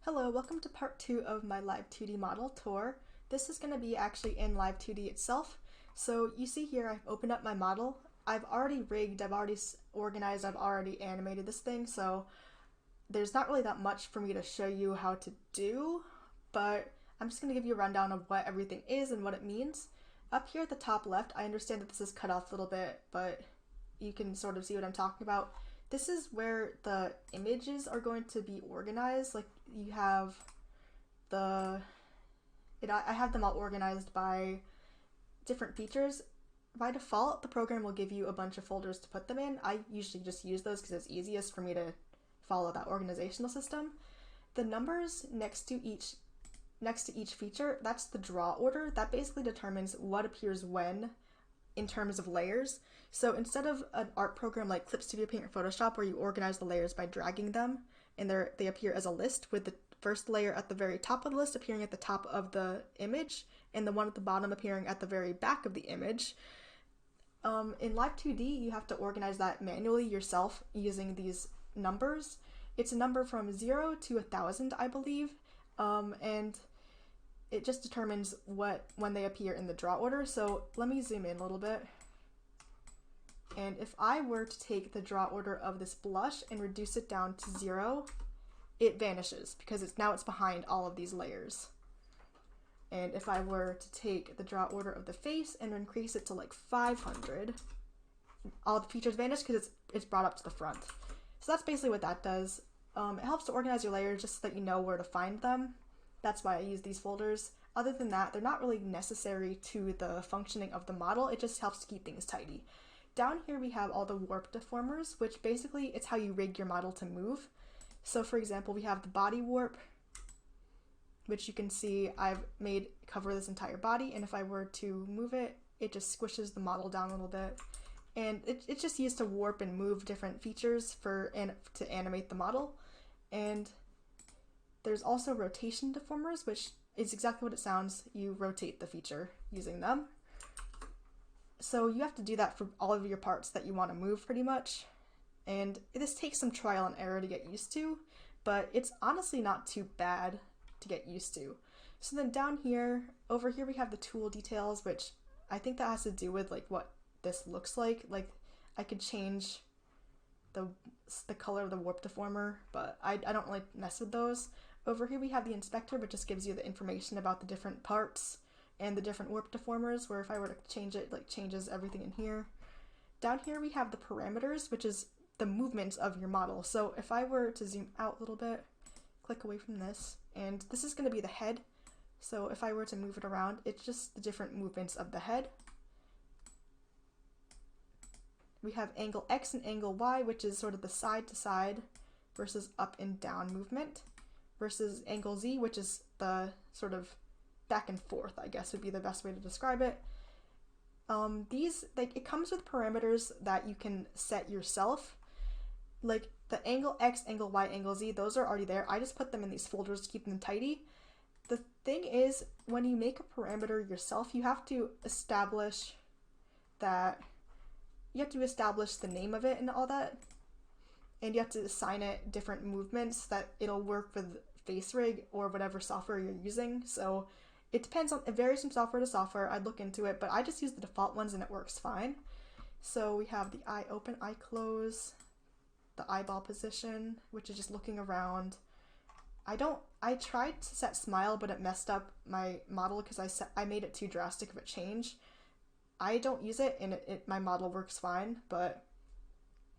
Hello, welcome to part 2 of my live2d model tour. This is going to be actually in live2d itself. So you see here I've opened up my model. I've already rigged, I've already organized, I've already animated this thing, so there's not really that much for me to show you how to do, but I'm just going to give you a rundown of what everything is and what it means. Up here at the top left, I understand that this is cut off a little bit, but you can sort of see what I'm talking about. This is where the images are going to be organized. Like you have I have them all organized by different features. By default, the program will give you a bunch of folders to put them in. I usually just use those because it's easiest for me to follow that organizational system. The numbers next to each feature, that's the draw order. That basically determines what appears when in terms of layers. So instead of an art program like Clip Studio Paint or Photoshop where you organize the layers by dragging them and they appear as a list with the first layer at the very top of the list appearing at the top of the image and the one at the bottom appearing at the very back of the image, in live2d you have to organize that manually yourself using these numbers. It's a number from 0 to 1,000, I believe, and it just determines when they appear in the draw order. So let me zoom in a little bit. And if I were to take the draw order of this blush and reduce it down to 0, it vanishes because now it's behind all of these layers. And if I were to take the draw order of the face and increase it to like 500, all the features vanish because it's brought up to the front. So that's basically what that does. It helps to organize your layers just so that you know where to find them. That's why I use these folders. Other than that, they're not really necessary to the functioning of the model. It just helps to keep things tidy. Down here we have all the warp deformers, which basically it's how you rig your model to move. So for example, we have the body warp, which you can see I've made cover this entire body, and if I were to move it, it just squishes the model down a little bit. And it's just used to warp and move different features to animate the model. And there's also rotation deformers, which is exactly what it sounds. You rotate the feature using them. So you have to do that for all of your parts that you want to move pretty much. And this takes some trial and error to get used to, but it's honestly not too bad to get used to. So then down here, over here we have the tool details, which I think that has to do with like what this looks like. Like I could change the color of the warp deformer, but I don't really mess with those. Over here we have the inspector, which just gives you the information about the different parts and the different warp deformers, where if I were to change it, like changes everything in here. Down here we have the parameters, which is the movements of your model. So if I were to zoom out a little bit, click away from this, and this is going to be the head. So if I were to move it around, it's just the different movements of the head. We have angle X and angle Y, which is sort of the side to side versus up and down movement, versus angle Z, which is the sort of back and forth, I guess would be the best way to describe it. It comes with parameters that you can set yourself. Like the angle X, angle Y, angle Z, those are already there. I just put them in these folders to keep them tidy. The thing is, when you make a parameter yourself, you have to establish the name of it and all that. And you have to assign it different movements that it'll work with FaceRig or whatever software you're using. So it varies from software to software. I'd look into it, but I just use the default ones and it works fine. So we have the eye open, eye close, the eyeball position, which is just looking around. I tried to set smile, but it messed up my model because I made it too drastic of a change. I don't use it and my model works fine, but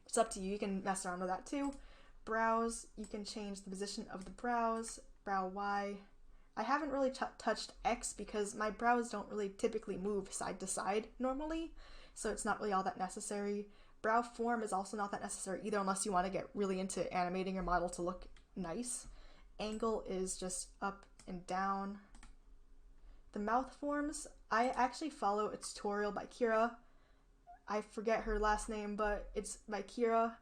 it's up to you. You can mess around with that too. Brows, you can change the position of the brows. Brow Y. I haven't really touched X because my brows don't really typically move side to side normally, so it's not really all that necessary. Brow form is also not that necessary either unless you want to get really into animating your model to look nice. Angle is just up and down. The mouth forms, I actually follow a tutorial by Kira. I forget her last name, but it's by Kira,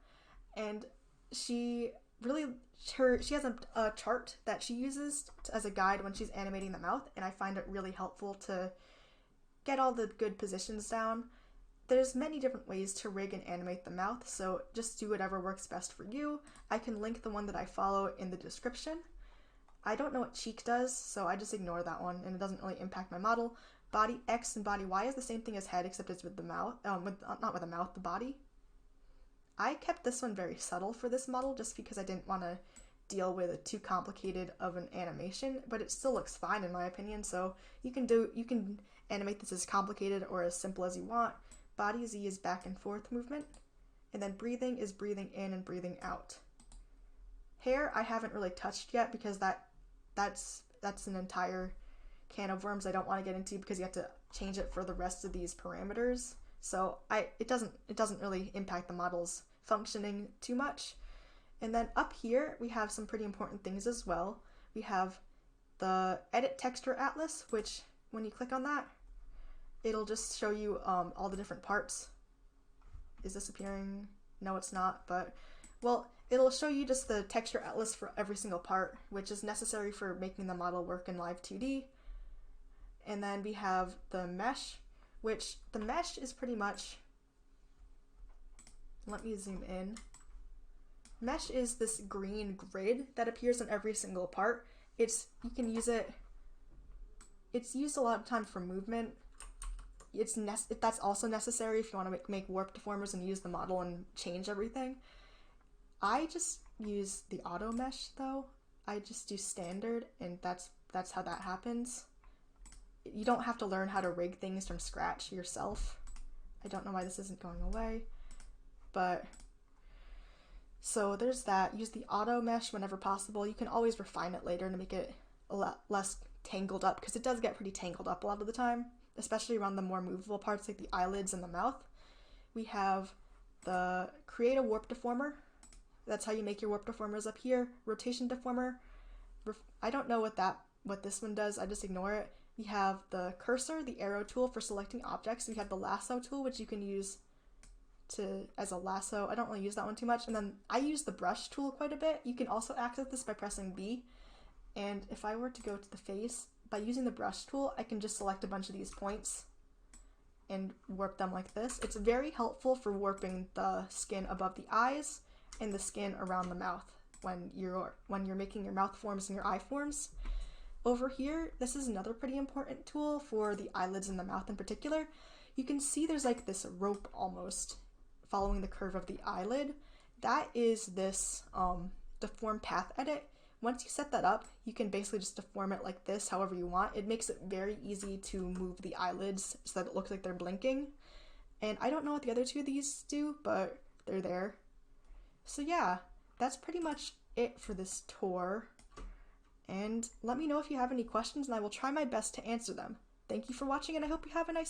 and she has a chart that she uses as a guide when she's animating the mouth, and I find it really helpful to get all the good positions down. There's many different ways to rig and animate the mouth, so just do whatever works best for you. I can link the one that I follow in the description. I don't know what cheek does, so I just ignore that one, and it doesn't really impact my model. Body X and body Y is the same thing as head, except it's with the mouth, not with the mouth, the body. I kept this one very subtle for this model just because I didn't want to deal with it too complicated of an animation, but it still looks fine in my opinion, so you can animate this as complicated or as simple as you want. Body Z is back and forth movement, and then breathing is breathing in and breathing out. Hair I haven't really touched yet because that's an entire can of worms I don't want to get into because you have to change it for the rest of these parameters. So it doesn't really impact the model's functioning too much. And then up here we have some pretty important things as well. We have the Edit Texture Atlas, which when you click on that, it'll just show you all the different parts. Is this appearing? No, it's not, but well, it'll show you just the texture atlas for every single part, which is necessary for making the model work in live2d. And then we have the mesh, which the mesh is pretty much, let me zoom in. Mesh is this green grid that appears on every single part. You can use it, it's used a lot of time for movement. That's also necessary if you want to make warp deformers and use the model and change everything. I just use the auto mesh though. I just do standard, and that's how that happens. You don't have to learn how to rig things from scratch yourself. I don't know why this isn't going away, but so there's that. Use the auto mesh whenever possible. You can always refine it later to make it a lot less tangled up, because it does get pretty tangled up a lot of the time, especially around the more movable parts like the eyelids and the mouth. We have the create a warp deformer. That's how you make your warp deformers up here. Rotation deformer. I don't know what this one does. I just ignore it. We have the cursor, the arrow tool for selecting objects. We have the lasso tool, which you can use as a lasso. I don't really use that one too much. And then I use the brush tool quite a bit. You can also access this by pressing B. And if I were to go to the face, by using the brush tool, I can just select a bunch of these points and warp them like this. It's very helpful for warping the skin above the eyes and the skin around the mouth when you're making your mouth forms and your eye forms. Over here, this is another pretty important tool for the eyelids and the mouth in particular. You can see there's like this rope almost following the curve of the eyelid. That is this deform path edit. Once you set that up, you can basically just deform it like this however you want. It makes it very easy to move the eyelids so that it looks like they're blinking. And I don't know what the other two of these do, but they're there. So yeah, that's pretty much it for this tour. And let me know if you have any questions and I will try my best to answer them. Thank you for watching, and I hope you have a nice